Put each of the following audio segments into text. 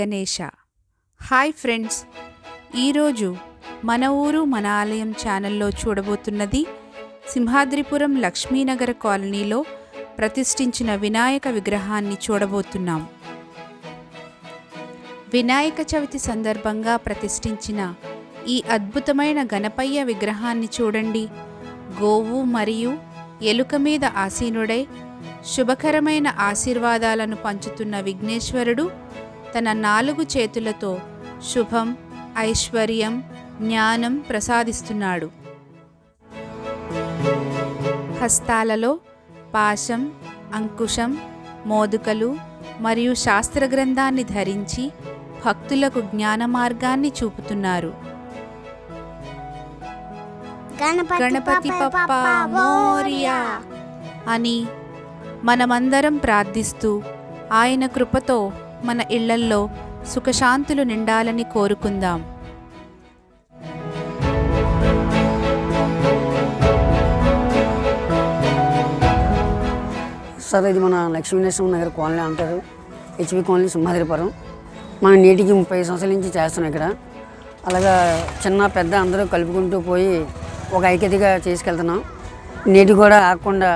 Ganesha. Hi friends, ఈరోజు మన ఊరు మన ఆలయం ఛానల్లో చూడబోతున్నది సింహాద్రిపురం లక్ష్మీనగర్ కాలనీలో ప్రతిష్ఠించిన వినాయక విగ్రహాన్ని చూడబోతున్నాం. వినాయక చవితి సందర్భంగా ప్రతిష్ఠించిన ఈ అద్భుతమైన గణపయ్య విగ్రహాన్ని చూడండి. గోవు మరియు ఎలుక మీద ఆసీనుడై శుభకరమైన ఆశీర్వాదాలను పంచుతున్న విఘ్నేశ్వరుడు తన 4 చేతులతో శుభం, ఐశ్వర్యం, జ్ఞానం ప్రసాదిస్తున్నాడు. హస్తాలలో పాశం, అంకుశం, మోదుకలు మరియు శాస్త్ర గ్రంథాన్ని ధరించి భక్తులకు జ్ఞాన మార్గాన్ని చూపుతున్నారు. గణపతి పప్పా మోరియా అని మనమందరం ప్రార్థిస్తూ ఆయన కృపతో మన ఇళ్లల్లో సుఖశాంతులు నిండాలని కోరుకుందాం. సార్, ఇది మన లక్ష్మీనరసింహనగర్ కాలనీ అంటారు. HP colony, Simhadripuram. మనం నేటికి 30 సంవత్సరాల నుంచి చేస్తున్నాం ఇక్కడ. అలాగా చిన్న పెద్ద అందరూ కలుపుకుంటూ పోయి ఒక ఐక్యతగా చేసుకెళ్తున్నాం. నేటి కూడా ఆగకుండా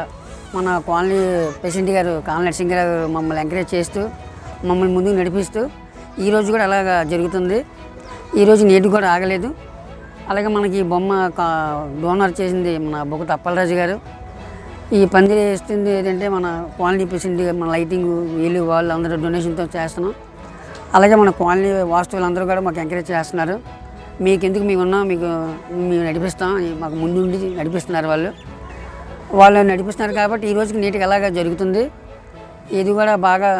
మన కాలనీ ప్రెసిడెంట్ గారు కాలనీ నరసింహ గారు మమ్మల్ని ఎంకరేజ్ చేస్తూ మమ్మల్ని ముందుకు నడిపిస్తూ ఈరోజు కూడా అలాగా జరుగుతుంది. ఈరోజు నేటి కూడా ఆగలేదు. అలాగే మనకి ఈ బొమ్మ డోనర్ చేసింది మన బొక్కత అప్పలరాజు గారు. ఈ పందిరి వేస్తుంది ఏంటంటే మన కాలనీ ప్రెసిడెంట్, మన లైటింగ్, వీళ్ళు వాళ్ళు అందరూ డొనేషన్తో చేస్తున్నాం. అలాగే మన కాలనీ వాస్తువులు అందరూ కూడా మాకు ఎంకరేజ్ చేస్తున్నారు. మీకు ఎందుకు మేము ఉన్నాం, మేము నడిపిస్తాం, మాకు ముందుండి నడిపిస్తున్నారు. వాళ్ళు నడిపిస్తున్నారు కాబట్టి ఈ రోజుకి నీట్గా ఎలాగా జరుగుతుంది. ఇది కూడా బాగా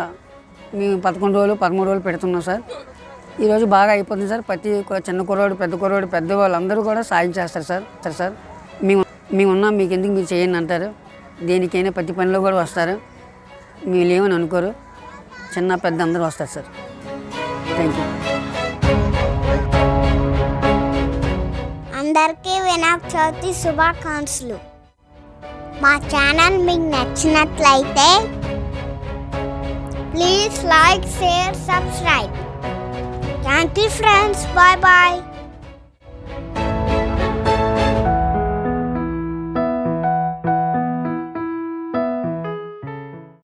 మేము 11 రోజులు 13 రోజులు పెడుతున్నాం సార్. ఈరోజు బాగా అయిపోతుంది సార్. ప్రతి చిన్న కుర్రోడు, పెద్ద కుర్రోడు, పెద్దవాళ్ళు అందరూ కూడా సాయం చేస్తారు సార్. మేము ఉన్నాం, మీకు ఎందుకు మీరు చేయండి అంటారు. దేనికైనా ప్రతి పనిలో కూడా వస్తారు. మీరు లేవని అనుకోరు. చిన్న పెద్ద అందరూ వస్తారు సార్. Thank you. అందరికీ వినాయక చవితి శుభాకాంక్షలు. మా ఛానల్ మీకు నచ్చినట్లయితే please like, share, subscribe. Thank you friends. Bye bye.